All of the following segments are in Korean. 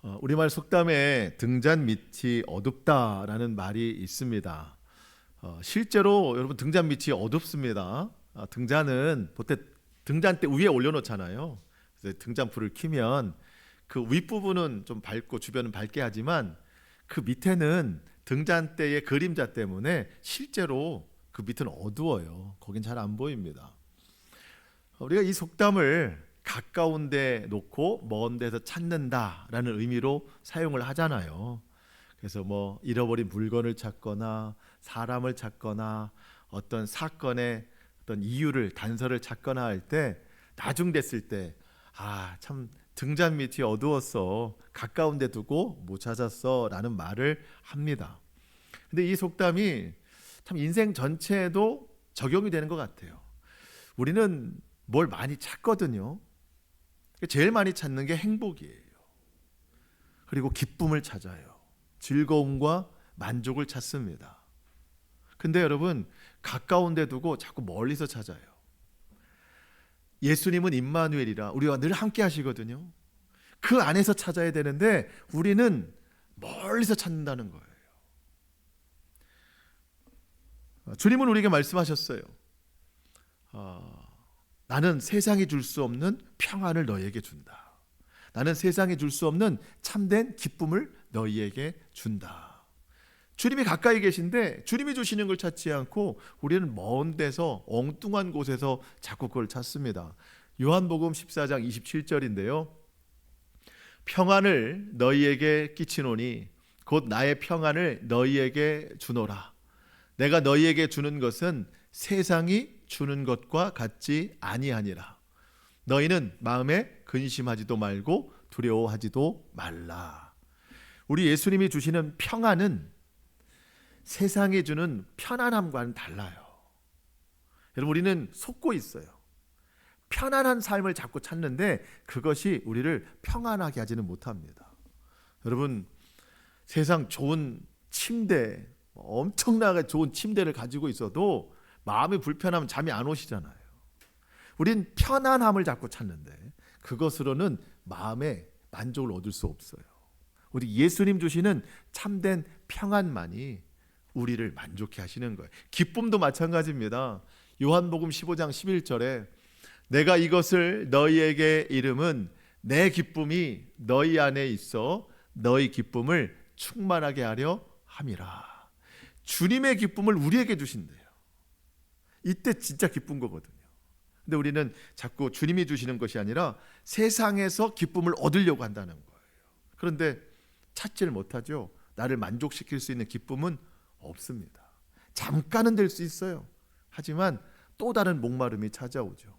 우리말 속담에 등잔 밑이 어둡다라는 말이 있습니다. 실제로 여러분 등잔 밑이 어둡습니다. 등잔은 보통 등잔대 위에 올려놓잖아요. 그래서 등잔불을 켜면 그 윗부분은 좀 밝고 주변은 밝게 하지만 그 밑에는 등잔대의 그림자 때문에 실제로 그 밑은 어두워요. 거긴 잘 안 보입니다. 우리가 이 속담을 가까운 데 놓고 먼 데서 찾는다라는 의미로 사용을 하잖아요. 그래서 뭐 잃어버린 물건을 찾거나 사람을 찾거나 어떤 사건의 어떤 이유를 단서를 찾거나 할 때 나중 됐을 때 참 등잔 밑이 어두웠어, 가까운 데 두고 못 찾았어 라는 말을 합니다. 근데 이 속담이 참 인생 전체에도 적용이 되는 것 같아요. 우리는 뭘 많이 찾거든요. 제일 많이 찾는 게 행복이에요. 그리고 기쁨을 찾아요. 즐거움과 만족을 찾습니다. 근데 여러분, 가까운 데 두고 자꾸 멀리서 찾아요. 예수님은 임마누엘이라 우리와 늘 함께 하시거든요. 그 안에서 찾아야 되는데 우리는 멀리서 찾는다는 거예요. 주님은 우리에게 말씀하셨어요. 나는 세상이 줄 수 없는 평안을 너희에게 준다. 나는 세상이 줄 수 없는 참된 기쁨을 너희에게 준다. 주님이 가까이 계신데 주님이 주시는 걸 찾지 않고 우리는 먼 데서 엉뚱한 곳에서 자꾸 그걸 찾습니다. 요한복음 14장 27절인데요. 평안을 너희에게 끼치노니 곧 나의 평안을 너희에게 주노라. 내가 너희에게 주는 것은 세상이 주는 것과 같지 아니하니라. 너희는 마음에 근심하지도 말고 두려워하지도 말라. 우리 예수님이 주시는 평안은 세상이 주는 편안함과는 달라요. 여러분, 우리는 속고 있어요. 편안한 삶을 자꾸 찾는데 그것이 우리를 평안하게 하지는 못합니다. 여러분, 세상 좋은 침대, 엄청나게 좋은 침대를 가지고 있어도 마음이 불편하면 잠이 안 오시잖아요. 우린 편안함을 자꾸 찾는데 그것으로는 마음의 만족을 얻을 수 없어요. 우리 예수님 주시는 참된 평안만이 우리를 만족해 하시는 거예요. 기쁨도 마찬가지입니다. 요한복음 15장 11절에 내가 이것을 너희에게 이름은 내 기쁨이 너희 안에 있어 너희 기쁨을 충만하게 하려 함이라. 주님의 기쁨을 우리에게 주신대요. 이때 진짜 기쁜 거거든요. 근데 우리는 자꾸 주님이 주시는 것이 아니라 세상에서 기쁨을 얻으려고 한다는 거예요. 그런데 찾지를 못하죠. 나를 만족시킬 수 있는 기쁨은 없습니다. 잠깐은 될 수 있어요. 하지만 또 다른 목마름이 찾아오죠.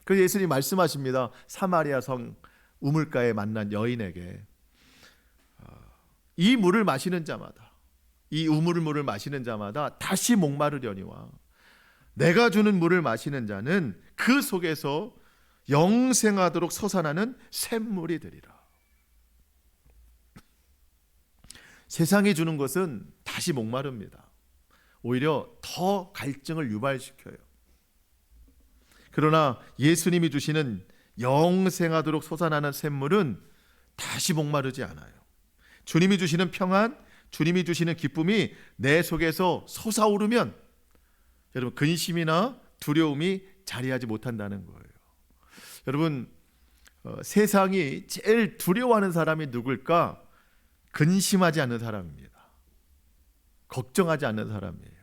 그래서 예수님이 말씀하십니다. 사마리아 성 우물가에 만난 여인에게 이 물을 마시는 자마다, 이 우물물을 마시는 자마다 다시 목마르려니와 내가 주는 물을 마시는 자는 그 속에서 영생하도록 솟아나는 샘물이 되리라. 세상이 주는 것은 다시 목마릅니다. 오히려 더 갈증을 유발시켜요. 그러나 예수님이 주시는 영생하도록 솟아나는 샘물은 다시 목마르지 않아요. 주님이 주시는 평안, 주님이 주시는 기쁨이 내 속에서 솟아오르면 여러분, 근심이나 두려움이 자리하지 못한다는 거예요. 여러분, 세상이 제일 두려워하는 사람이 누굴까? 근심하지 않는 사람입니다. 걱정하지 않는 사람이에요.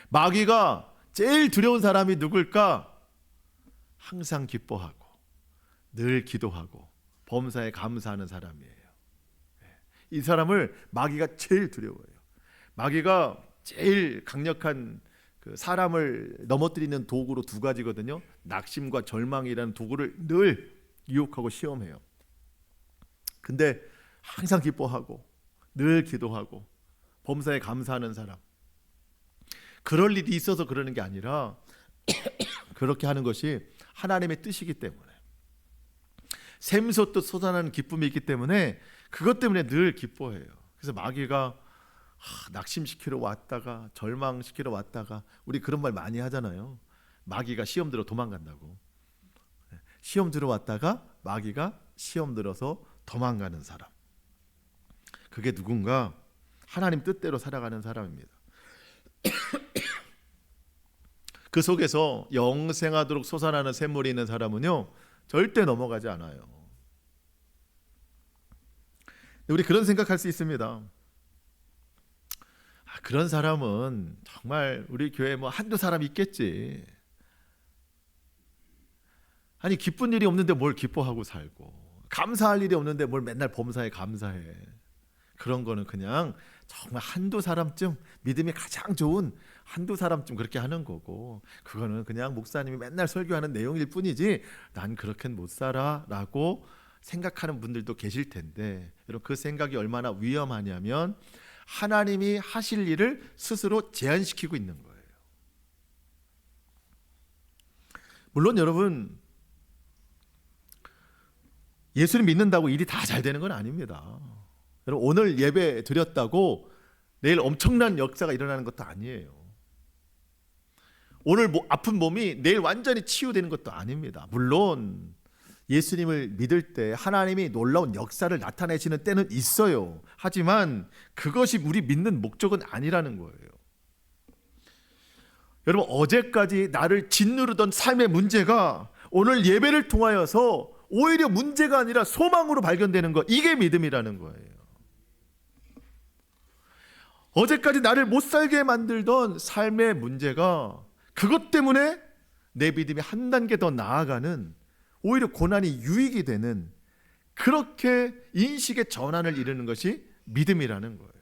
마귀가 제일 두려운 사람이 누굴까? 항상 기뻐하고 늘 기도하고 범사에 감사하는 사람이에요. 이 사람을 마귀가 제일 두려워해요. 마귀가 제일 강력한 그 사람을 넘어뜨리는 도구로 두 가지거든요. 낙심과 절망이라는 도구를 늘 유혹하고 시험해요. 근데 항상 기뻐하고 늘 기도하고 범사에 감사하는 사람, 그럴 일이 있어서 그러는 게 아니라 그렇게 하는 것이 하나님의 뜻이기 때문에, 샘솟듯 솟아나는 기쁨이 있기 때문에 그것 때문에 늘 기뻐해요. 그래서 마귀가 낙심시키러 왔다가 절망시키러 왔다가, 우리 그런 말 많이 하잖아요. 마귀가 시험 들어 도망간다고. 시험 들어 왔다가 마귀가 시험 들어서 도망가는 사람. 그게 누군가? 하나님 뜻대로 살아가는 사람입니다. 그 속에서 영생하도록 솟아나는 샘물이 있는 사람은요, 절대 넘어가지 않아요. 우리 그런 생각할 수 있습니다. 그런 사람은 정말 우리 교회에 뭐 한두 사람 있겠지. 아니, 기쁜 일이 없는데 뭘 기뻐하고 살고, 감사할 일이 없는데 뭘 맨날 범사에 감사해. 그런 거는 그냥 정말 한두 사람쯤, 믿음이 가장 좋은 한두 사람쯤 그렇게 하는 거고, 그거는 그냥 목사님이 맨날 설교하는 내용일 뿐이지 난 그렇게는 못 살아 라고 생각하는 분들도 계실 텐데, 여러분, 그 생각이 얼마나 위험하냐면 하나님이 하실 일을 스스로 제한시키고 있는 거예요. 물론 여러분, 예수를 믿는다고 일이 다 잘 되는 건 아닙니다. 여러분, 오늘 예배 드렸다고 내일 엄청난 역사가 일어나는 것도 아니에요. 오늘 아픈 몸이 내일 완전히 치유되는 것도 아닙니다. 물론 예수님을 믿을 때 하나님이 놀라운 역사를 나타내시는 때는 있어요. 하지만 그것이 우리 믿는 목적은 아니라는 거예요. 여러분, 어제까지 나를 짓누르던 삶의 문제가 오늘 예배를 통하여서 오히려 문제가 아니라 소망으로 발견되는 것, 이게 믿음이라는 거예요. 어제까지 나를 못 살게 만들던 삶의 문제가 그것 때문에 내 믿음이 한 단계 더 나아가는, 오히려 고난이 유익이 되는, 그렇게 인식의 전환을 이루는 것이 믿음이라는 거예요.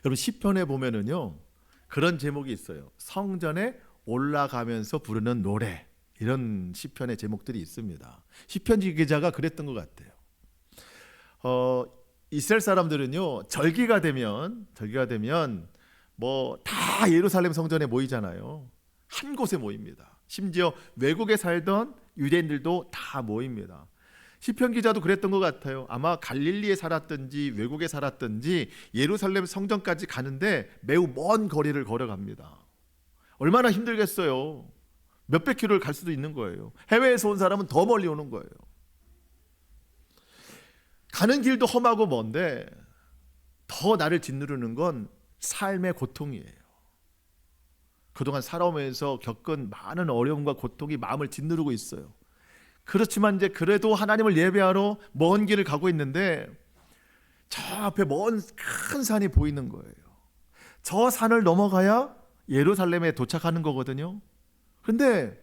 여러분, 시편에 보면은요, 그런 제목이 있어요. 성전에 올라가면서 부르는 노래, 이런 시편의 제목들이 있습니다. 시편 기자가 그랬던 것 같아요. 이스라엘 사람들은요, 절기가 되면 뭐 다 예루살렘 성전에 모이잖아요. 한 곳에 모입니다. 심지어 외국에 살던 유대인들도 다 모입니다. 시편 기자도 그랬던 것 같아요. 아마 갈릴리에 살았든지 외국에 살았든지 예루살렘 성전까지 가는데 매우 먼 거리를 걸어갑니다. 얼마나 힘들겠어요. 몇백 킬로를 갈 수도 있는 거예요. 해외에서 온 사람은 더 멀리 오는 거예요. 가는 길도 험하고 먼데 더 나를 짓누르는 건 삶의 고통이에요. 그동안 살아오면서 겪은 많은 어려움과 고통이 마음을 짓누르고 있어요. 그렇지만 이제 그래도 하나님을 예배하러 먼 길을 가고 있는데 저 앞에 먼 큰 산이 보이는 거예요. 저 산을 넘어가야 예루살렘에 도착하는 거거든요. 그런데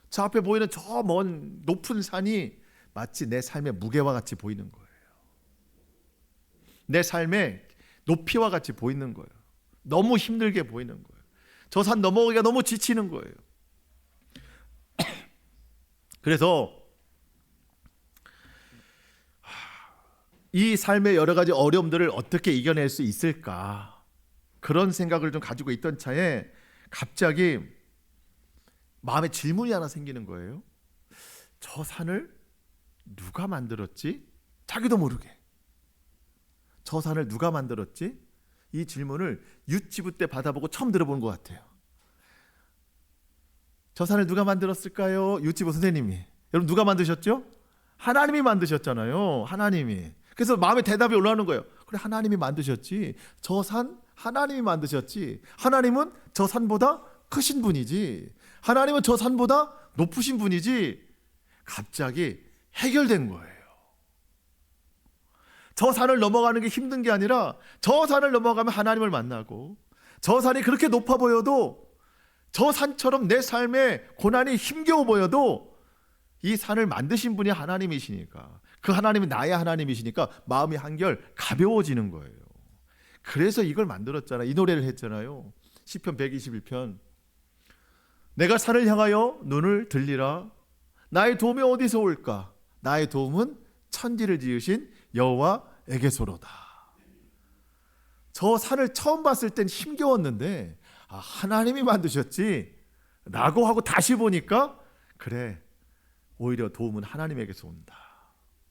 저 앞에 보이는 저 먼 높은 산이 마치 내 삶의 무게와 같이 보이는 거예요. 내 삶의 높이와 같이 보이는 거예요. 너무 힘들게 보이는 거예요. 저 산 넘어가기가 너무 지치는 거예요. 그래서 이 삶의 여러 가지 어려움들을 어떻게 이겨낼 수 있을까, 그런 생각을 좀 가지고 있던 차에 갑자기 마음에 질문이 하나 생기는 거예요. 저 산을 누가 만들었지? 자기도 모르게. 저 산을 누가 만들었지? 이 질문을 유치부 때 받아보고 처음 들어보는 것 같아요. 저 산을 누가 만들었을까요? 유치부 선생님이. 여러분, 누가 만드셨죠? 하나님이 만드셨잖아요. 하나님이. 그래서 마음에 대답이 올라오는 거예요. 그래, 하나님이 만드셨지. 저 산 하나님이 만드셨지. 하나님은 저 산보다 크신 분이지. 하나님은 저 산보다 높으신 분이지. 갑자기 해결된 거예요. 저 산을 넘어가는 게 힘든 게 아니라 저 산을 넘어가면 하나님을 만나고, 저 산이 그렇게 높아 보여도, 저 산처럼 내 삶에 고난이 힘겨워 보여도 이 산을 만드신 분이 하나님이시니까, 그 하나님이 나의 하나님이시니까 마음이 한결 가벼워지는 거예요. 그래서 이걸 만들었잖아요. 이 노래를 했잖아요. 시편 121편. 내가 산을 향하여 눈을 들리라. 나의 도움이 어디서 올까? 나의 도움은 천지를 지으신 여호와에게서로다. 저 산을 처음 봤을 땐 힘겨웠는데 하나님이 만드셨지 라고 하고 다시 보니까 그래, 오히려 도움은 하나님에게서 온다.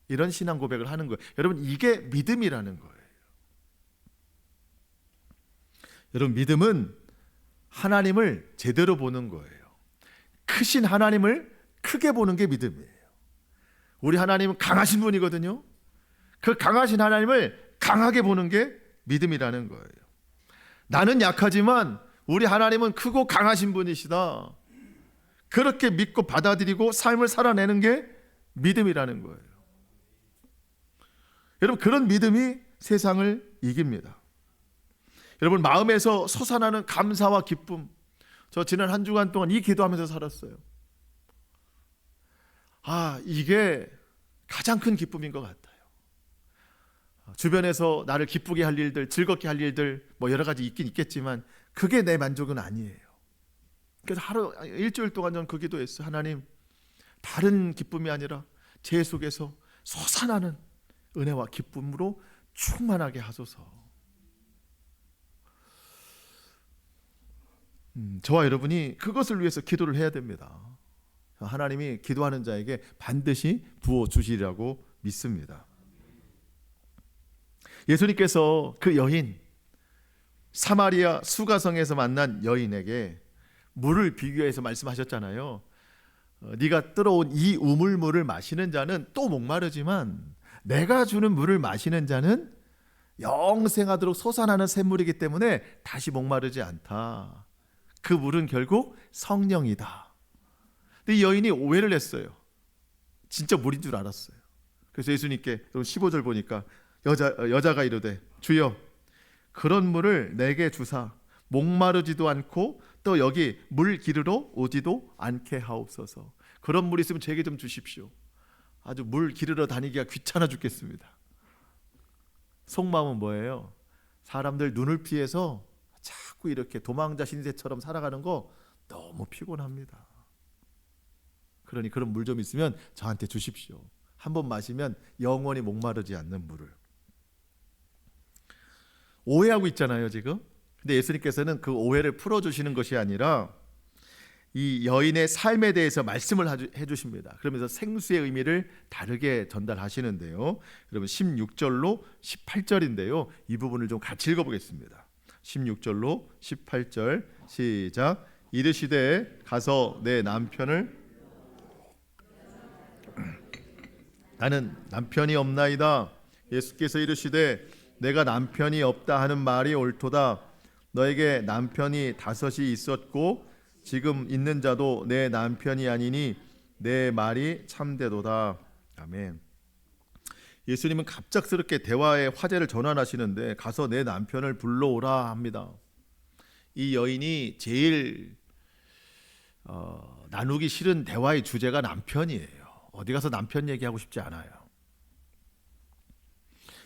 이런 신앙 고백을 하는 거예요. 여러분, 이게 믿음이라는 거예요. 여러분, 믿음은 하나님을 제대로 보는 거예요. 크신 하나님을 크게 보는 게 믿음이에요. 우리 하나님은 강하신 분이거든요. 그 강하신 하나님을 강하게 보는 게 믿음이라는 거예요. 나는 약하지만 우리 하나님은 크고 강하신 분이시다. 그렇게 믿고 받아들이고 삶을 살아내는 게 믿음이라는 거예요. 여러분, 그런 믿음이 세상을 이깁니다. 여러분, 마음에서 솟아나는 감사와 기쁨. 저 지난 한 주간 동안 이 기도하면서 살았어요. 이게 가장 큰 기쁨인 것 같아요. 주변에서 나를 기쁘게 할 일들, 즐겁게 할 일들 뭐 여러 가지 있긴 있겠지만 그게 내 만족은 아니에요. 그래서 일주일 동안 전 그 기도했어요. 하나님, 다른 기쁨이 아니라 제 속에서 솟아나는 은혜와 기쁨으로 충만하게 하소서. 저와 여러분이 그것을 위해서 기도를 해야 됩니다. 하나님이 기도하는 자에게 반드시 부어주시리라고 믿습니다. 예수님께서 그 여인, 사마리아 수가성에서 만난 여인에게 물을 비교해서 말씀하셨잖아요. 네가 들어온 이 우물물을 마시는 자는 또 목마르지만 내가 주는 물을 마시는 자는 영생하도록 솟아나는 샘물이기 때문에 다시 목마르지 않다. 그 물은 결국 성령이다. 근데 이 여인이 오해를 했어요. 진짜 물인 줄 알았어요. 그래서 예수님께 15절 보니까 여자가 이르되 주여 그런 물을 내게 주사 목마르지도 않고 또 여기 물 기르러 오지도 않게 하옵소서. 그런 물 있으면 제게 좀 주십시오. 아주 물 기르러 다니기가 귀찮아 죽겠습니다. 속마음은 뭐예요? 사람들 눈을 피해서 자꾸 이렇게 도망자 신세처럼 살아가는 거 너무 피곤합니다. 그러니 그런 물 좀 있으면 저한테 주십시오. 한 번 마시면 영원히 목마르지 않는 물을. 오해하고 있잖아요, 지금. 근데 예수님께서는 그 오해를 풀어주시는 것이 아니라 이 여인의 삶에 대해서 말씀을 해주십니다. 그러면서 생수의 의미를 다르게 전달하시는데요. 여러분 16절로 18절인데요. 이 부분을 좀 같이 읽어보겠습니다. 16절로 18절 시작. 이르시되 가서 내 남편을 나는 남편이 없나이다. 예수께서 이르시되 내가 남편이 없다 하는 말이 옳도다. 너에게 남편이 5이 있었고 지금 있는 자도 내 남편이 아니니 내 말이 참되도다. 아멘. 예수님은 갑작스럽게 대화의 화제를 전환하시는데 가서 내 남편을 불러오라 합니다. 이 여인이 제일 나누기 싫은 대화의 주제가 남편이에요. 어디 가서 남편 얘기하고 싶지 않아요.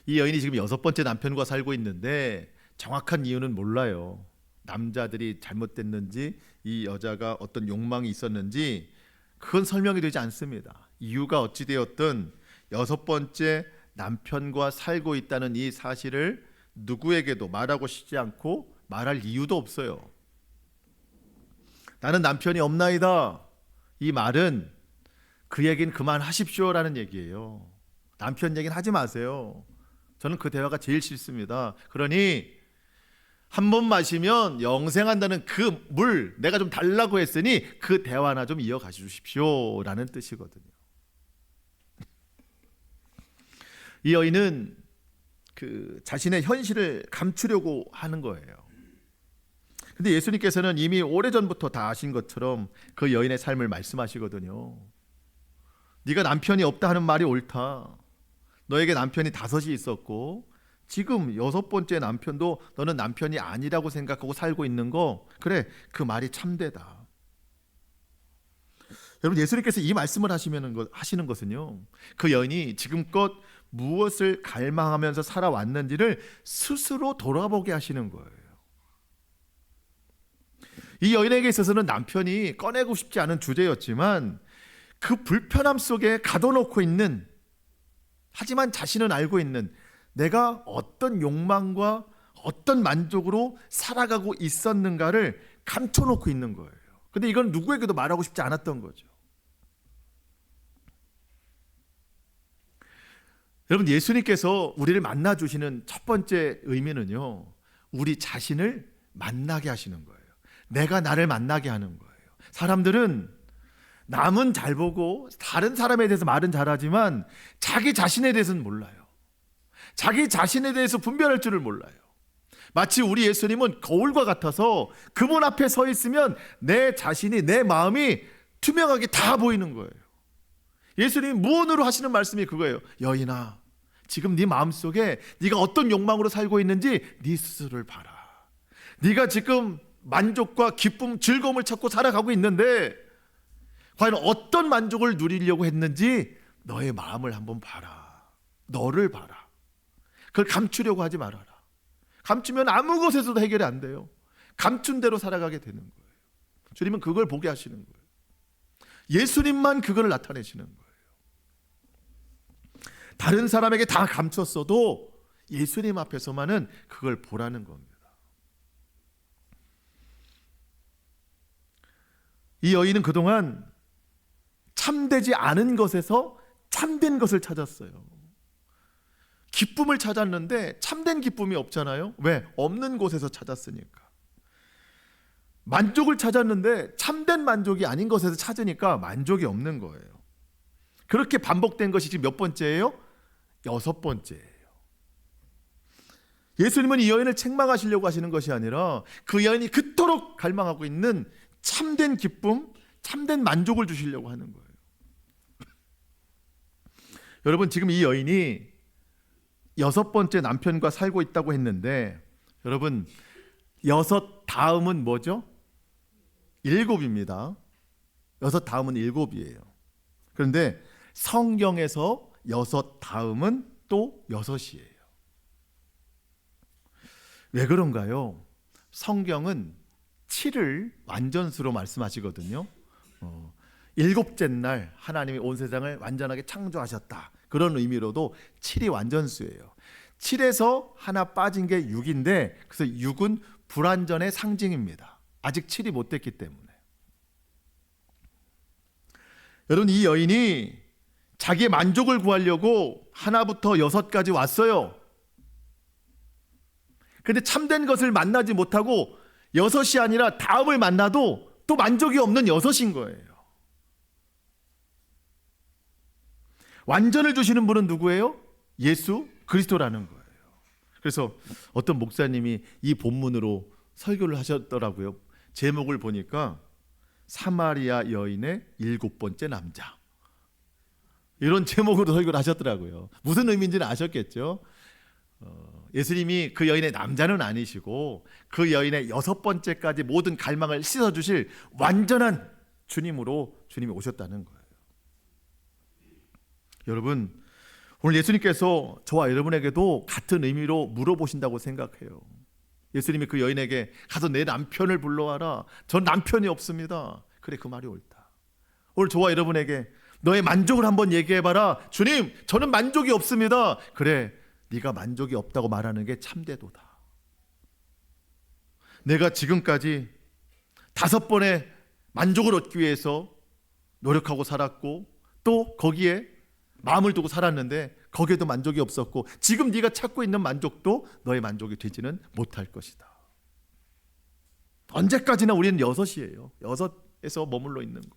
이 여인이 지금 6번째 남편과 살고 있는데 정확한 이유는 몰라요. 남자들이 잘못됐는지 이 여자가 어떤 욕망이 있었는지 그건 설명이 되지 않습니다. 이유가 어찌되었든 6번째 남편과 살고 있다는 이 사실을 누구에게도 말하고 싶지 않고 말할 이유도 없어요. 나는 남편이 없나이다. 이 말은 그 얘기는 그만하십시오라는 얘기예요. 남편 얘기는 하지 마세요. 저는 그 대화가 제일 싫습니다. 그러니 한 번 마시면 영생한다는 그 물 내가 좀 달라고 했으니 그 대화나 좀 이어가 주십시오 라는 뜻이거든요. 이 여인은 그 자신의 현실을 감추려고 하는 거예요. 근데 예수님께서는 이미 오래전부터 다 아신 것처럼 그 여인의 삶을 말씀하시거든요. 네가 남편이 없다 하는 말이 옳다. 너에게 남편이 5이 있었고 지금 6번째 남편도 너는 남편이 아니라고 생각하고 살고 있는 거 그래 그 말이 참되다. 여러분 예수님께서 이 말씀을 하시는 것은요 그 여인이 지금껏 무엇을 갈망하면서 살아왔는지를 스스로 돌아보게 하시는 거예요. 이 여인에게 있어서는 남편이 꺼내고 싶지 않은 주제였지만 그 불편함 속에 가둬놓고 있는 하지만 자신은 알고 있는 내가 어떤 욕망과 어떤 만족으로 살아가고 있었는가를 감춰놓고 있는 거예요. 근데 이건 누구에게도 말하고 싶지 않았던 거죠. 여러분 예수님께서 우리를 만나주시는 첫 번째 의미는요 우리 자신을 만나게 하시는 거예요. 내가 나를 만나게 하는 거예요. 사람들은 남은 잘 보고 다른 사람에 대해서 말은 잘하지만 자기 자신에 대해서는 몰라요. 자기 자신에 대해서 분별할 줄을 몰라요. 마치 우리 예수님은 거울과 같아서 그분 앞에 서 있으면 내 자신이, 내 마음이 투명하게 다 보이는 거예요. 예수님이 무언으로 하시는 말씀이 그거예요. 여인아, 지금 네 마음속에 네가 어떤 욕망으로 살고 있는지 네 스스로를 봐라. 네가 지금 만족과 기쁨, 즐거움을 찾고 살아가고 있는데 과연 어떤 만족을 누리려고 했는지 너의 마음을 한번 봐라. 너를 봐라. 그걸 감추려고 하지 말아라. 감추면 아무 것에서도 해결이 안 돼요. 감춘 대로 살아가게 되는 거예요. 주님은 그걸 보게 하시는 거예요. 예수님만 그걸 나타내시는 거예요. 다른 사람에게 다 감췄어도 예수님 앞에서만은 그걸 보라는 겁니다. 이 여인은 그동안 참되지 않은 것에서 참된 것을 찾았어요. 기쁨을 찾았는데 참된 기쁨이 없잖아요. 왜? 없는 곳에서 찾았으니까. 만족을 찾았는데 참된 만족이 아닌 것에서 찾으니까 만족이 없는 거예요. 그렇게 반복된 것이 지금 몇 번째예요? 6번째예요. 예수님은 이 여인을 책망하시려고 하시는 것이 아니라 그 여인이 그토록 갈망하고 있는 참된 기쁨, 참된 만족을 주시려고 하는 거예요. 여러분, 지금 이 여인이 6번째 남편과 살고 있다고 했는데, 여러분, 6 다음은 뭐죠? 7입니다. 6 다음은 7이에요. 그런데 성경에서 6 다음은 또 6이에요. 왜 그런가요? 성경은 7을 완전수로 말씀하시거든요. 7째 날 하나님이 온 세상을 완전하게 창조하셨다. 그런 의미로도 7이 완전수예요. 7에서 하나 빠진 게 6인데, 그래서 6은 불완전의 상징입니다. 아직 7이 못 됐기 때문에. 여러분, 이 여인이 자기의 만족을 구하려고 하나부터 6까지 왔어요. 그런데 참된 것을 만나지 못하고 6이 아니라 다음을 만나도 또 만족이 없는 6인 거예요. 완전을 주시는 분은 누구예요? 예수 그리스도라는 거예요. 그래서 어떤 목사님이 이 본문으로 설교를 하셨더라고요. 제목을 보니까 사마리아 여인의 7번째 남자, 이런 제목으로 설교를 하셨더라고요. 무슨 의미인지는 아셨겠죠? 예수님이 그 여인의 남자는 아니시고 그 여인의 6번째까지 모든 갈망을 씻어주실 완전한 주님으로 주님이 오셨다는 거예요. 여러분, 오늘 예수님께서 저와 여러분에게도 같은 의미로 물어보신다고 생각해요. 예수님이 그 여인에게 가서 내 남편을 불러와라. 전 남편이 없습니다. 그래, 그 말이 옳다. 오늘 저와 여러분에게 너의 만족을 한번 얘기해봐라. 주님, 저는 만족이 없습니다. 그래, 네가 만족이 없다고 말하는 게 참되도다. 내가 지금까지 5번의 만족을 얻기 위해서 노력하고 살았고 또 거기에 마음을 두고 살았는데 거기에도 만족이 없었고 지금 네가 찾고 있는 만족도 너의 만족이 되지는 못할 것이다. 언제까지나 우리는 6이에요. 6에서 머물러 있는 거.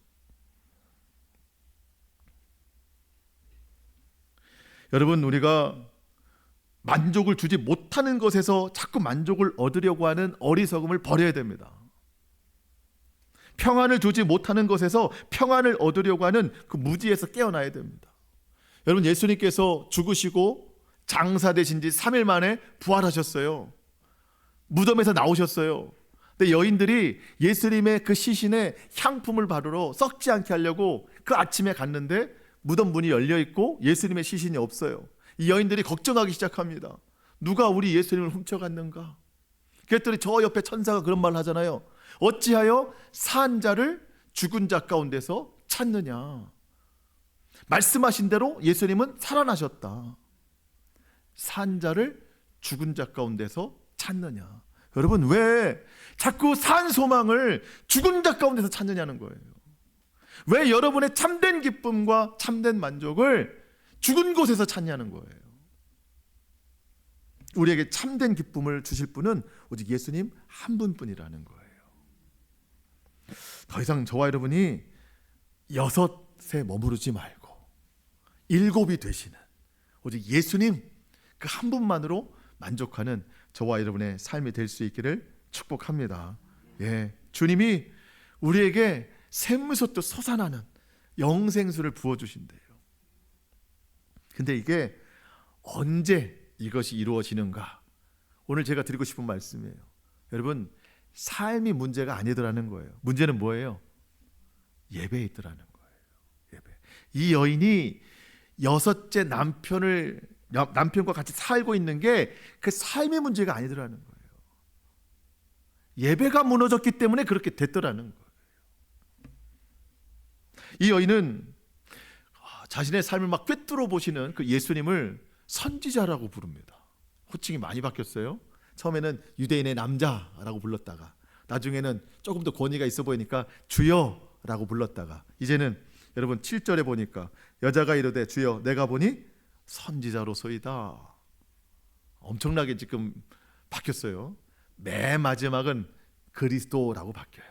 여러분, 우리가 만족을 주지 못하는 것에서 자꾸 만족을 얻으려고 하는 어리석음을 버려야 됩니다. 평안을 주지 못하는 것에서 평안을 얻으려고 하는 그 무지에서 깨어나야 됩니다. 여러분, 예수님께서 죽으시고 장사되신 지 3일 만에 부활하셨어요. 무덤에서 나오셨어요. 근데 여인들이 예수님의 그 시신에 향품을 바르러 썩지 않게 하려고 그 아침에 갔는데 무덤 문이 열려 있고 예수님의 시신이 없어요. 이 여인들이 걱정하기 시작합니다. 누가 우리 예수님을 훔쳐갔는가? 그랬더니 저 옆에 천사가 그런 말을 하잖아요. 어찌하여 산 자를 죽은 자 가운데서 찾느냐? 말씀하신 대로 예수님은 살아나셨다. 산 자를 죽은 자 가운데서 찾느냐? 여러분, 왜 자꾸 산 소망을 죽은 자 가운데서 찾느냐는 거예요. 왜 여러분의 참된 기쁨과 참된 만족을 죽은 곳에서 찾냐는 거예요. 우리에게 참된 기쁨을 주실 분은 오직 예수님 한 분뿐이라는 거예요. 더 이상 저와 여러분이 6에 머무르지 말고 7이 되시는 오직 예수님 그 한 분만으로 만족하는 저와 여러분의 삶이 될 수 있기를 축복합니다. 예, 주님이 우리에게 샘솟도 솟아나는 영생수를 부어주신대요. 근데 이게 언제 이것이 이루어지는가? 오늘 제가 드리고 싶은 말씀이에요. 여러분, 삶이 문제가 아니더라는 거예요. 문제는 뭐예요? 예배에 있더라는 거예요. 예배. 이 여인이 6째 남편과 같이 살고 있는 게 그 삶의 문제가 아니더라는 거예요. 예배가 무너졌기 때문에 그렇게 됐더라는 거예요. 이 여인은 자신의 삶을 막 꿰뚫어 보시는 그 예수님을 선지자라고 부릅니다. 호칭이 많이 바뀌었어요. 처음에는 유대인의 남자라고 불렀다가 나중에는 조금 더 권위가 있어 보이니까 주여라고 불렀다가 이제는 여러분 7절에 보니까 여자가 이르되 주여 내가 보니 선지자로소이다. 엄청나게 지금 바뀌었어요. 맨 마지막은 그리스도라고 바뀌어요.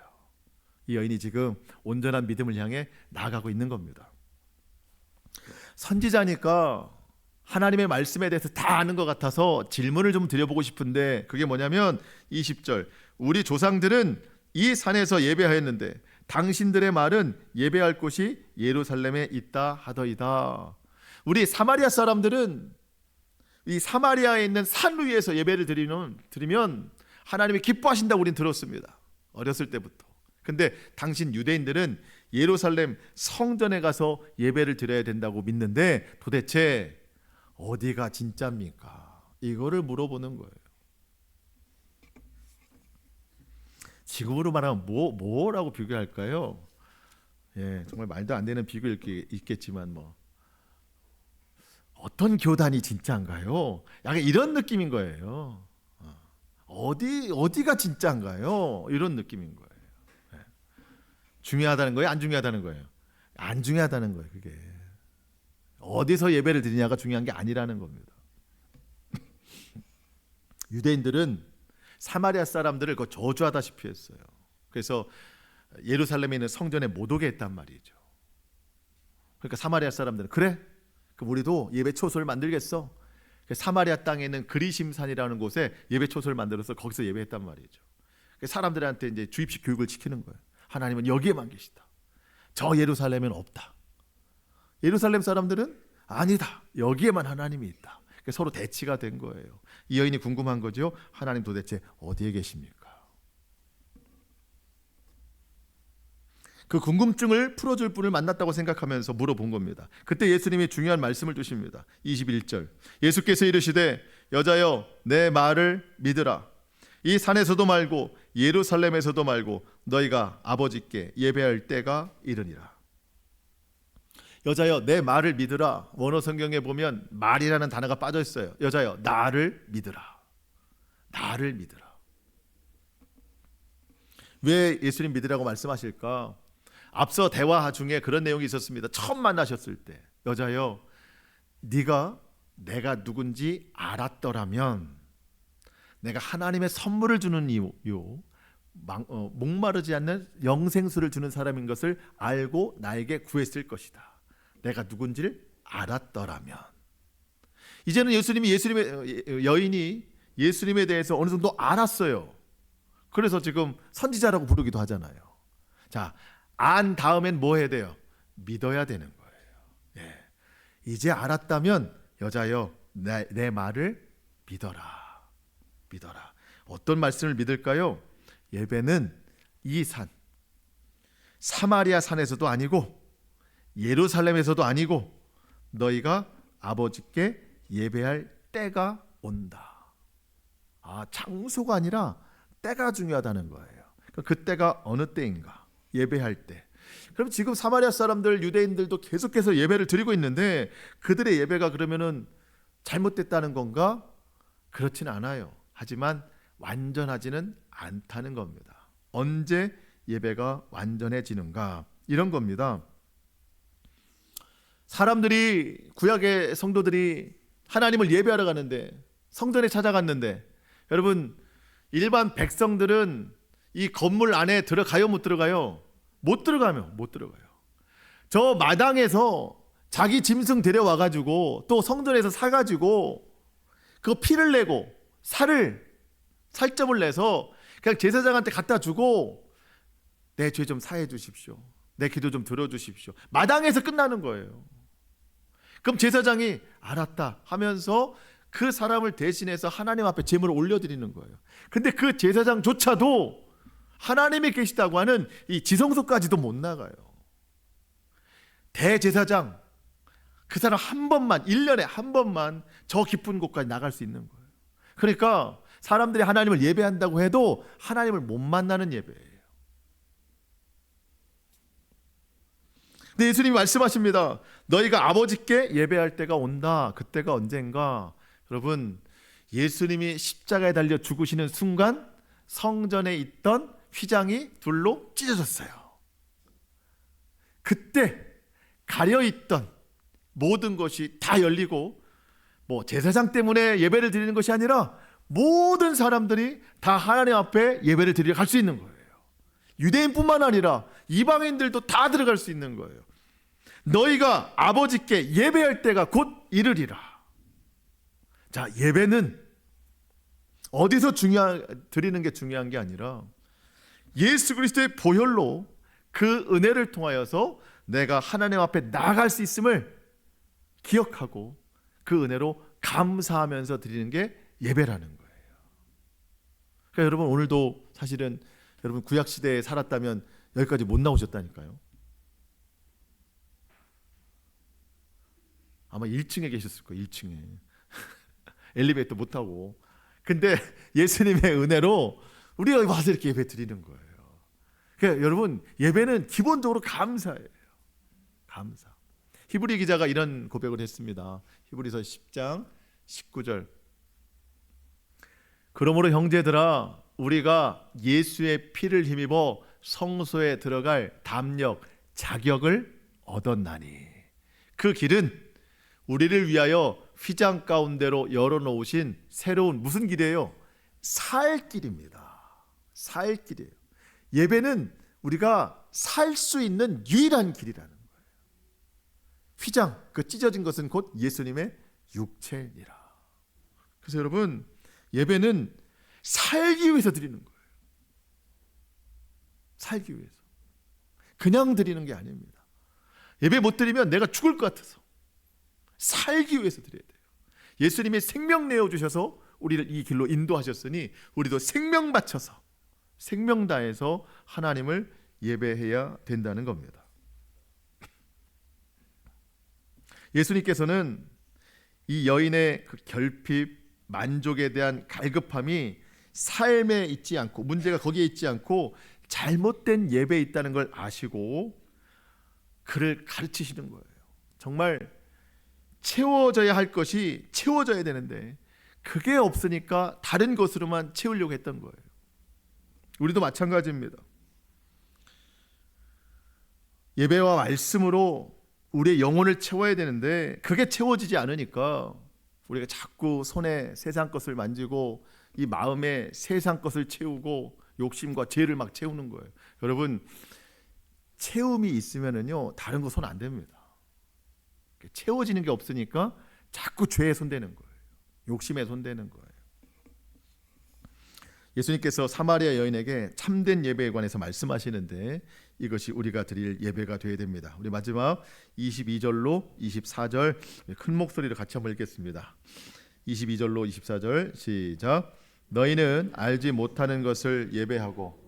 이 여인이 지금 온전한 믿음을 향해 나아가고 있는 겁니다. 선지자니까 하나님의 말씀에 대해서 다 아는 것 같아서 질문을 좀 드려보고 싶은데 그게 뭐냐면 20절 우리 조상들은 이 산에서 예배하였는데 당신들의 말은 예배할 곳이 예루살렘에 있다 하더이다. 우리 사마리아 사람들은 이 사마리아에 있는 산 위에서 예배를 드리면 하나님이 기뻐하신다고 우린 들었습니다. 어렸을 때부터. 근데 당신 유대인들은 예루살렘 성전에 가서 예배를 드려야 된다고 믿는데 도대체 어디가 진짜입니까? 이거를 물어보는 거예요. 지금으로 말하면 뭐라고 비교할까요? 예, 정말 말도 안 되는 비교 있겠지만 어떤 교단이 진짜인가요? 약간 이런 느낌인 거예요. 어디가 진짜인가요? 이런 느낌인 거예요. 예. 중요하다는 거예요? 안 중요하다는 거예요? 안 중요하다는 거예요. 그게 어디서 예배를 드리냐가 중요한 게 아니라는 겁니다. 유대인들은 사마리아 사람들을 저주하다시피 했어요. 그래서 예루살렘에 있는 성전에 못 오게 했단 말이죠. 그러니까 사마리아 사람들은 그래? 그럼 우리도 예배 초소를 만들겠어. 사마리아 땅에 있는 그리심산이라는 곳에 예배 초소를 만들어서 거기서 예배했단 말이죠. 사람들한테 이제 주입식 교육을 시키는 거예요. 하나님은 여기에만 계시다. 저 예루살렘에는 없다. 예루살렘 사람들은 아니다. 여기에만 하나님이 있다. 서로 대치가 된 거예요. 이 여인이 궁금한 거죠. 하나님 도대체 어디에 계십니까? 그 궁금증을 풀어줄 분을 만났다고 생각하면서 물어본 겁니다. 그때 예수님이 중요한 말씀을 주십니다. 21절 예수께서 이르시되 여자여 내 말을 믿으라. 이 산에서도 말고 예루살렘에서도 말고 너희가 아버지께 예배할 때가 이르니라. 여자여 내 말을 믿으라. 원어 성경에 보면 말이라는 단어가 빠져 있어요. 여자여 나를 믿으라. 나를 믿으라. 왜 예수님 믿으라고 말씀하실까? 앞서 대화 중에 그런 내용이 있었습니다. 처음 만나셨을 때 여자여 네가 내가 누군지 알았더라면 내가 하나님의 선물을 주는 이유 목마르지 않는 영생수를 주는 사람인 것을 알고 나에게 구했을 것이다. 내가 누군지를 알았더라면. 이제는 예수님의 여인이 예수님에 대해서 어느 정도 알았어요. 그래서 지금 선지자라고 부르기도 하잖아요. 자, 안 다음엔 뭐 해야 돼요? 믿어야 되는 거예요. 예. 이제 알았다면 여자여 내 말을 믿어라. 믿어라. 어떤 말씀을 믿을까요? 예배는 이 산 사마리아 산에서도 아니고 예루살렘에서도 아니고 너희가 아버지께 예배할 때가 온다. 장소가 아니라 때가 중요하다는 거예요. 그 때가 어느 때인가? 예배할 때. 그럼 지금 사마리아 사람들, 유대인들도 계속해서 예배를 드리고 있는데 그들의 예배가 그러면은 잘못됐다는 건가? 그렇지는 않아요. 하지만 완전하지는 않다는 겁니다. 언제 예배가 완전해지는가? 이런 겁니다. 사람들이 구약의 성도들이 하나님을 예배하러 가는데 성전에 찾아갔는데 여러분 일반 백성들은 이 건물 안에 들어가요? 못 들어가요? 못 들어가요. 저 마당에서 자기 짐승 데려와가지고 또 성전에서 사가지고 그 피를 내고 살점을 내서 그냥 제사장한테 갖다 주고 내 죄 좀 사해 주십시오. 내 기도 좀 들어주십시오. 마당에서 끝나는 거예요. 그럼 제사장이 알았다 하면서 그 사람을 대신해서 하나님 앞에 제물을 올려드리는 거예요. 근데 그 제사장조차도 하나님이 계시다고 하는 이 지성소까지도 못 나가요. 대제사장, 그 사람 한 번만, 1년에 한 번만 저 깊은 곳까지 나갈 수 있는 거예요. 그러니까 사람들이 하나님을 예배한다고 해도 하나님을 못 만나는 예배예요. 근데 예수님이 말씀하십니다. 너희가 아버지께 예배할 때가 온다. 그때가 언젠가? 여러분, 예수님이 십자가에 달려 죽으시는 순간 성전에 있던 휘장이 둘로 찢어졌어요. 그때 가려있던 모든 것이 다 열리고, 제사장 때문에 예배를 드리는 것이 아니라 모든 사람들이 다 하나님 앞에 예배를 드리러 갈 수 있는 거예요. 유대인뿐만 아니라 이방인들도 다 들어갈 수 있는 거예요. 너희가 아버지께 예배할 때가 곧 이르리라. 자, 예배는 어디서 드리는 게 중요한 게 아니라 예수 그리스도의 보혈로 그 은혜를 통하여서 내가 하나님 앞에 나아갈 수 있음을 기억하고 그 은혜로 감사하면서 드리는 게 예배라는 거예요. 그러니까 여러분, 오늘도 사실은 여러분 구약시대에 살았다면 여기까지 못 나오셨다니까요. 아마 1층에 계셨을 거예요. 1층에 엘리베이터 못 타고. 근데 예수님의 은혜로 우리가 와서 이렇게 예배 드리는 거예요. 그러니까 여러분, 예배는 기본적으로 감사예요. 감사. 히브리 기자가 이런 고백을 했습니다. 히브리서 10장 19절. 그러므로 형제들아, 우리가 예수의 피를 힘입어 성소에 들어갈 담력, 자격을 얻었나니 그 길은 우리를 위하여 휘장 가운데로 열어놓으신 새로운 무슨 길이에요? 살 길입니다. 살 길이에요. 예배는 우리가 살 수 있는 유일한 길이라는 거예요. 휘장, 그 찢어진 것은 곧 예수님의 육체니라. 그래서 여러분, 예배는 살기 위해서 드리는 거예요. 살기 위해서. 그냥 드리는 게 아닙니다. 예배 못 드리면 내가 죽을 것 같아서 살기 위해서 드려야 돼요. 예수님이 생명 내어주셔서 우리를 이 길로 인도하셨으니 우리도 생명 바쳐서, 생명 다해서 하나님을 예배해야 된다는 겁니다. 예수님께서는 이 여인의 그 결핍, 만족에 대한 갈급함이 삶에 있지 않고, 문제가 거기에 있지 않고 잘못된 예배에 있다는 걸 아시고 그를 가르치시는 거예요. 정말 채워져야 할 것이 채워져야 되는데 그게 없으니까 다른 것으로만 채우려고 했던 거예요. 우리도 마찬가지입니다. 예배와 말씀으로 우리의 영혼을 채워야 되는데 그게 채워지지 않으니까 우리가 자꾸 손에 세상 것을 만지고 이 마음에 세상 것을 채우고 욕심과 죄를 막 채우는 거예요. 여러분, 채움이 있으면은요 다른 거 손 안 댑니다. 채워지는 게 없으니까 자꾸 죄에 손대는 거예요. 욕심에 손대는 거예요. 예수님께서 사마리아 여인에게 참된 예배에 관해서 말씀하시는데 이것이 우리가 드릴 예배가 되어야 됩니다. 우리 마지막 22절로 24절 큰 목소리로 같이 한번 읽겠습니다. 22절로 24절 시작. 너희는 알지 못하는 것을 예배하고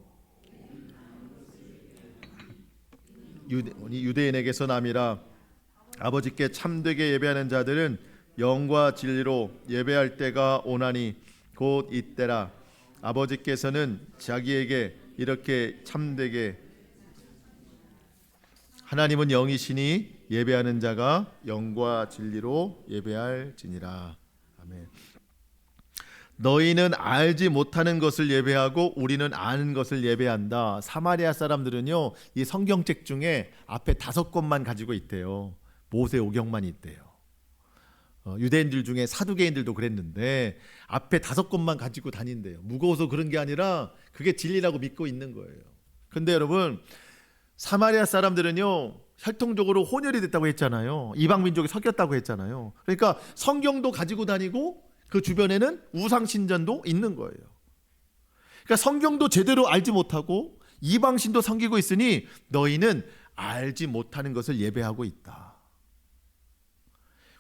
유대인에게서 남이라. 아버지께 참되게 예배하는 자들은 영과 진리로 예배할 때가 오나니 곧 이때라. 아버지께서는 자기에게 이렇게 참되게, 하나님은 영이시니 예배하는 자가 영과 진리로 예배할지니라. 아멘. 너희는 알지 못하는 것을 예배하고 우리는 아는 것을 예배한다. 사마리아 사람들은요 이 성경책 중에 앞에 5권만 가지고 있대요. 모세오경만 있대요. 유대인들 중에 사두개인들도 그랬는데 앞에 5권만 가지고 다닌대요. 무거워서 그런 게 아니라 그게 진리라고 믿고 있는 거예요. 근데 여러분, 사마리아 사람들은요 혈통적으로 혼혈이 됐다고 했잖아요. 이방 민족이 섞였다고 했잖아요. 그러니까 성경도 가지고 다니고 그 주변에는 우상 신전도 있는 거예요. 그러니까 성경도 제대로 알지 못하고 이방 신도 섬기고 있으니 너희는 알지 못하는 것을 예배하고 있다.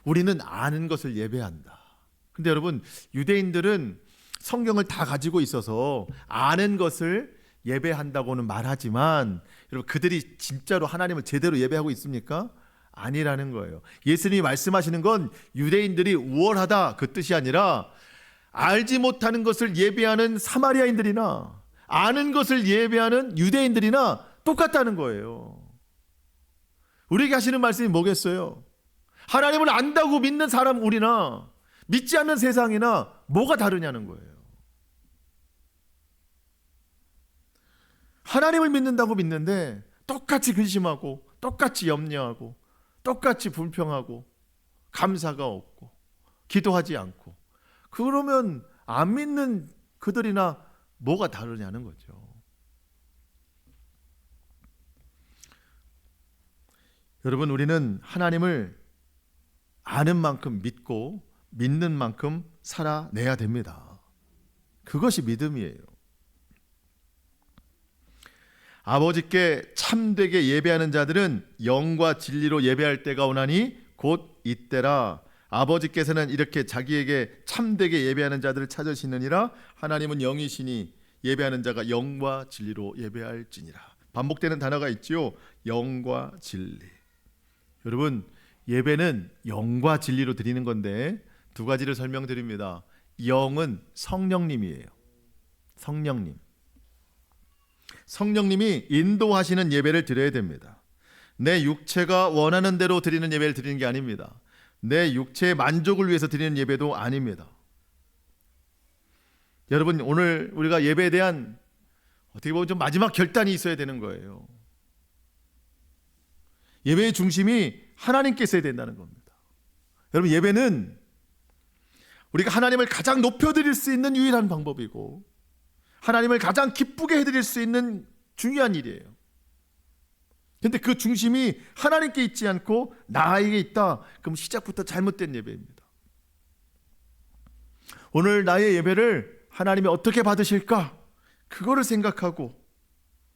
우리는 아는 것을 예배한다. 근데 여러분, 유대인들은 성경을 다 가지고 있어서 아는 것을 예배한다고는 말하지만 여러분, 그들이 진짜로 하나님을 제대로 예배하고 있습니까? 아니라는 거예요. 예수님이 말씀하시는 건 유대인들이 우월하다 그 뜻이 아니라 알지 못하는 것을 예배하는 사마리아인들이나 아는 것을 예배하는 유대인들이나 똑같다는 거예요. 우리에게 하시는 말씀이 뭐겠어요? 하나님을 안다고 믿는 사람 우리나 믿지 않는 세상이나 뭐가 다르냐는 거예요. 하나님을 믿는다고 믿는데 똑같이 근심하고 똑같이 염려하고 똑같이 불평하고 감사가 없고 기도하지 않고, 그러면 안 믿는 그들이나 뭐가 다르냐는 거죠. 여러분, 우리는 하나님을 아는 만큼 믿고 믿는 만큼 살아내야 됩니다. 그것이 믿음이에요. 아버지께 참되게 예배하는 자들은 영과 진리로 예배할 때가 오나니 곧 이때라. 아버지께서는 이렇게 자기에게 참되게 예배하는 자들을 찾으시느니라. 하나님은 영이시니 예배하는 자가 영과 진리로 예배할지니라. 반복되는 단어가 있지요. 영과 진리. 여러분, 예배는 영과 진리로 드리는 건데 두 가지를 설명드립니다. 영은 성령님이에요. 성령님이 인도하시는 예배를 드려야 됩니다. 내 육체가 원하는 대로 드리는 예배를 드리는 게 아닙니다. 내 육체의 만족을 위해서 드리는 예배도 아닙니다. 여러분, 오늘 우리가 예배에 대한 어떻게 보면 좀 마지막 결단이 있어야 되는 거예요. 예배의 중심이 하나님께 있어야 된다는 겁니다. 여러분, 예배는 우리가 하나님을 가장 높여드릴 수 있는 유일한 방법이고 하나님을 가장 기쁘게 해드릴 수 있는 중요한 일이에요. 그런데 그 중심이 하나님께 있지 않고 나에게 있다. 그럼 시작부터 잘못된 예배입니다. 오늘 나의 예배를 하나님이 어떻게 받으실까? 그거를 생각하고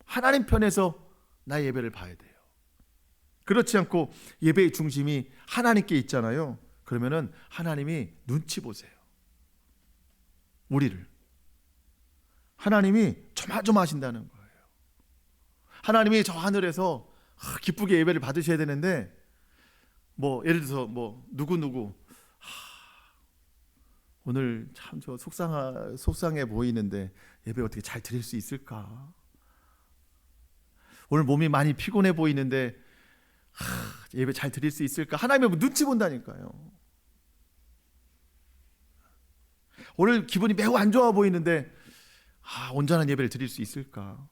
하나님 편에서 나의 예배를 봐야 돼요. 그렇지 않고 예배의 중심이 하나님께 있잖아요. 그러면은 하나님이 눈치 보세요. 우리를. 하나님이 조마조마하신다는 거예요. 하나님이 저 하늘에서 기쁘게 예배를 받으셔야 되는데 뭐 예를 들어서 뭐 누구 오늘 참 저 속상해 보이는데 예배 어떻게 잘 드릴 수 있을까? 오늘 몸이 많이 피곤해 보이는데 예배 잘 드릴 수 있을까? 하나님이 눈치 본다니까요. 오늘 기분이 매우 안 좋아 보이는데 온전한 예배를 드릴 수 있을까?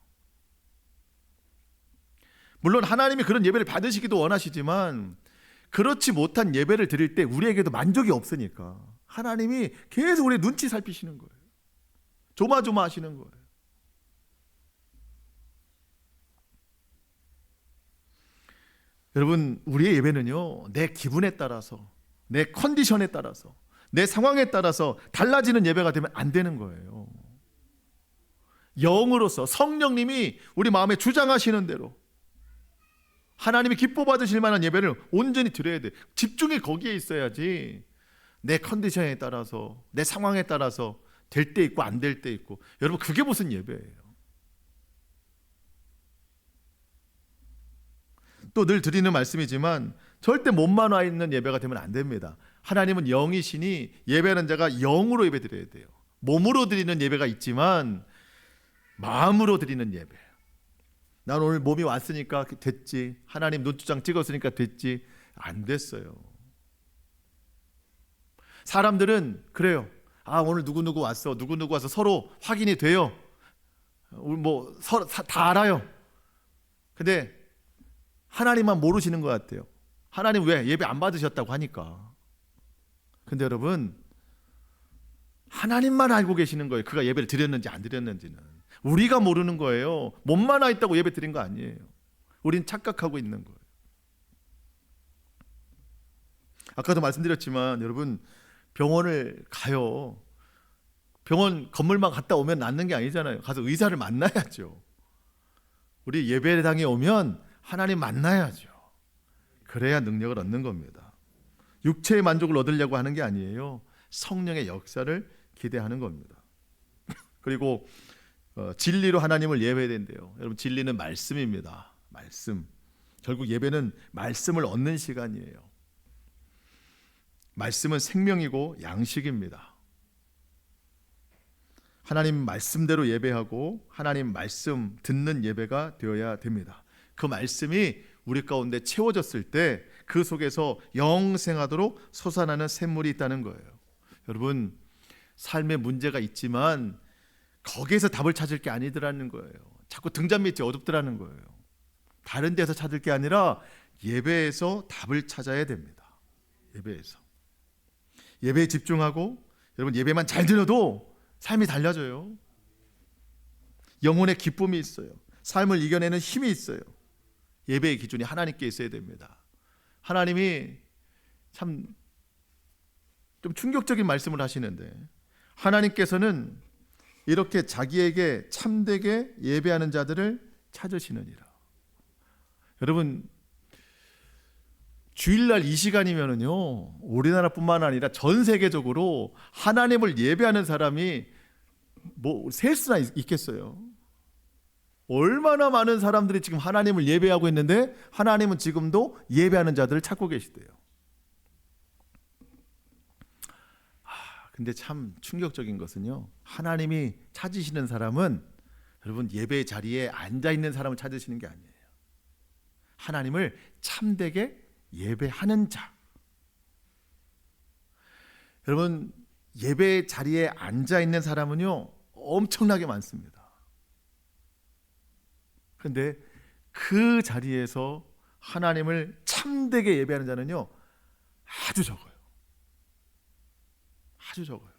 물론 하나님이 그런 예배를 받으시기도 원하시지만 그렇지 못한 예배를 드릴 때 우리에게도 만족이 없으니까 하나님이 계속 우리의 눈치 살피시는 거예요. 조마조마하시는 거예요. 여러분, 우리의 예배는요, 내 기분에 따라서, 내 컨디션에 따라서, 내 상황에 따라서 달라지는 예배가 되면 안 되는 거예요. 영으로서 성령님이 우리 마음에 주장하시는 대로 하나님이 기뻐 받으실 만한 예배를 온전히 드려야 돼. 집중이 거기에 있어야지 내 컨디션에 따라서, 내 상황에 따라서 될 때 있고 안 될 때 있고. 여러분, 그게 무슨 예배예요? 또 늘 드리는 말씀이지만 절대 몸만 와 있는 예배가 되면 안 됩니다. 하나님은 영이시니 예배하는 자가 영으로 예배 드려야 돼요. 몸으로 드리는 예배가 있지만 마음으로 드리는 예배. 난 오늘 몸이 왔으니까 됐지, 하나님 눈두장 찍었으니까 됐지. 안 됐어요. 사람들은 그래요. 오늘 누구누구 왔어, 누구누구 와서 서로 확인이 돼요. 우리 뭐 서로 다 알아요. 근데 하나님만 모르시는 것 같아요. 하나님 왜 예배 안 받으셨다고 하니까. 근데 여러분, 하나님만 알고 계시는 거예요. 그가 예배를 드렸는지 안 드렸는지는. 우리가 모르는 거예요. 몸만 와 있다고 예배 드린 거 아니에요. 우린 착각하고 있는 거예요. 아까도 말씀드렸지만 여러분, 병원을 가요. 병원 건물만 갔다 오면 낫는 게 아니잖아요. 가서 의사를 만나야죠. 우리 예배당에 오면 하나님 만나야죠. 그래야 능력을 얻는 겁니다. 육체의 만족을 얻으려고 하는 게 아니에요. 성령의 역사를 기대하는 겁니다. 그리고 진리로 하나님을 예배해야 된대요. 여러분, 진리는 말씀입니다. 말씀. 결국 예배는 말씀을 얻는 시간이에요. 말씀은 생명이고 양식입니다. 하나님 말씀대로 예배하고 하나님 말씀 듣는 예배가 되어야 됩니다. 그 말씀이 우리 가운데 채워졌을 때 그 속에서 영생하도록 솟아나는 샘물이 있다는 거예요. 여러분, 삶에 문제가 있지만 거기에서 답을 찾을 게 아니더라는 거예요. 자꾸 등잔 밑이 어둡더라는 거예요. 다른 데서 찾을 게 아니라 예배에서 답을 찾아야 됩니다. 예배에 집중하고, 여러분, 예배만 잘 드려도 삶이 달라져요. 영혼의 기쁨이 있어요. 삶을 이겨내는 힘이 있어요. 예배의 기준이 하나님께 있어야 됩니다. 하나님이 참 좀 충격적인 말씀을 하시는데, 하나님께서는 이렇게 자기에게 참되게 예배하는 자들을 찾으시느니라. 여러분, 주일날 이 시간이면은요, 우리나라뿐만 아니라 전 세계적으로 하나님을 예배하는 사람이 뭐 셀 수나 있겠어요. 얼마나 많은 사람들이 지금 하나님을 예배하고 있는데 하나님은 지금도 예배하는 자들을 찾고 계시대요. 근데 참 충격적인 것은요, 하나님이 찾으시는 사람은 여러분, 예배 자리에 앉아 있는 사람을 찾으시는 게 아니에요. 하나님을 참되게 예배하는 자. 여러분, 예배 자리에 앉아 있는 사람은요, 엄청나게 많습니다. 그런데 그 자리에서 하나님을 참되게 예배하는 자는요, 아주 적어요. 아주 적어요.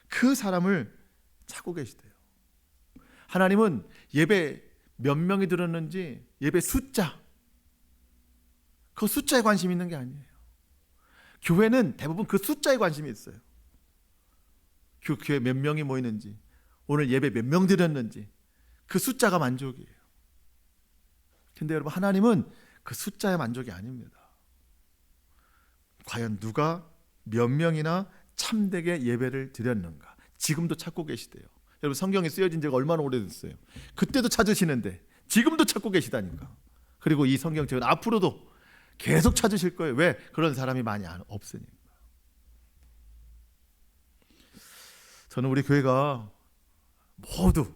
그 사람을 찾고 계시대요. 하나님은 예배 몇 명이 들었는지, 예배 숫자, 그 숫자에 관심 있는 게 아니에요. 교회는 대부분 그 숫자에 관심이 있어요. 교회 몇 명이 모이는지, 오늘 예배 몇 명 드렸는지, 그 숫자가 만족이에요. 근데 여러분, 하나님은 그 숫자의 만족이 아닙니다. 과연 누가 몇 명이나 참되게 예배를 드렸는가, 지금도 찾고 계시대요. 여러분, 성경이 쓰여진 지가 얼마나 오래됐어요. 그때도 찾으시는데 지금도 찾고 계시다니까. 그리고 이 성경책은 앞으로도 계속 찾으실 거예요. 왜? 그런 사람이 많이 없으니까. 저는 우리 교회가 모두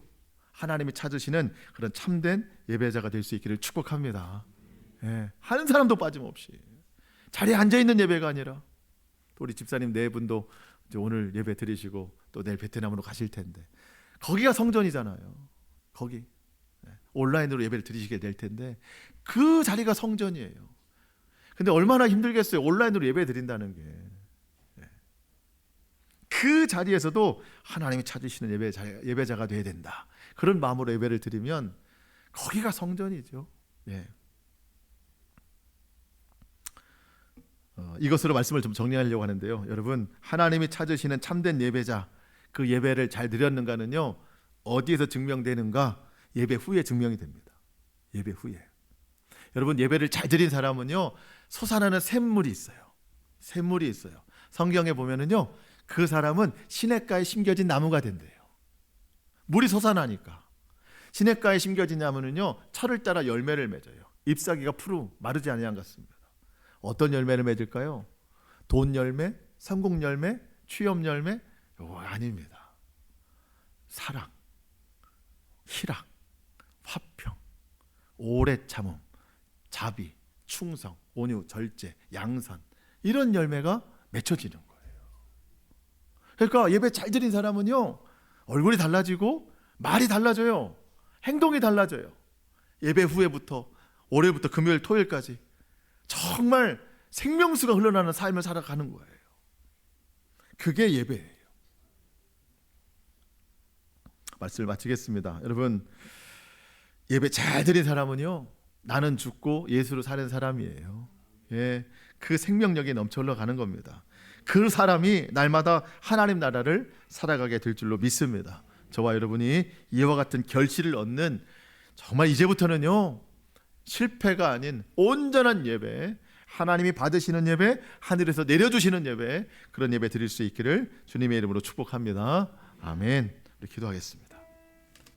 하나님이 찾으시는 그런 참된 예배자가 될 수 있기를 축복합니다. 한 사람도 빠짐없이. 자리에 앉아있는 예배가 아니라, 또 우리 집사님 네 분도 이제 오늘 예배 드리시고 또 내일 베트남으로 가실 텐데, 거기가 성전이잖아요. 거기 온라인으로 예배를 드리시게 될 텐데 그 자리가 성전이에요. 근데 얼마나 힘들겠어요, 온라인으로 예배 드린다는 게. 그 자리에서도 하나님이 찾으시는 예배자가 되어야 된다. 그런 마음으로 예배를 드리면 거기가 성전이죠. 이것으로 말씀을 좀 정리하려고 하는데요. 여러분, 하나님이 찾으시는 참된 예배자, 그 예배를 잘 드렸는가는요, 어디에서 증명되는가? 예배 후에 증명이 됩니다. 예배 후에. 여러분, 예배를 잘 드린 사람은요, 솟아나는 샘물이 있어요. 샘물이 있어요. 성경에 보면은요, 그 사람은 시냇가에 심겨진 나무가 된대요. 물이 솟아나니까. 시냇가에 심겨진 나무는요, 철을 따라 열매를 맺어요. 잎사귀가 푸르 마르지 아니한 같습니다. 어떤 열매를 맺을까요? 돈 열매, 성공 열매, 취업 열매? 아닙니다. 사랑, 희락, 화평, 오래 참음, 자비, 충성, 온유, 절제, 양선, 이런 열매가 맺혀지는 거예요. 그러니까 예배 잘 드린 사람은요, 얼굴이 달라지고 말이 달라져요. 행동이 달라져요. 예배 후에부터, 월요일부터 금요일, 토요일까지 정말 생명수가 흘러나는 삶을 살아가는 거예요. 그게 예배예요. 말씀을 마치겠습니다. 여러분, 예배 잘 드린 사람은요, 나는 죽고 예수로 사는 사람이에요. 그 생명력이 넘쳐 흘러가는 겁니다. 그 사람이 날마다 하나님 나라를 살아가게 될 줄로 믿습니다. 저와 여러분이 이와 같은 결실을 얻는, 정말 이제부터는요, 실패가 아닌 온전한 예배, 하나님이 받으시는 예배, 하늘에서 내려주시는 예배, 그런 예배 드릴 수 있기를 주님의 이름으로 축복합니다. 아멘. 우리 기도하겠습니다.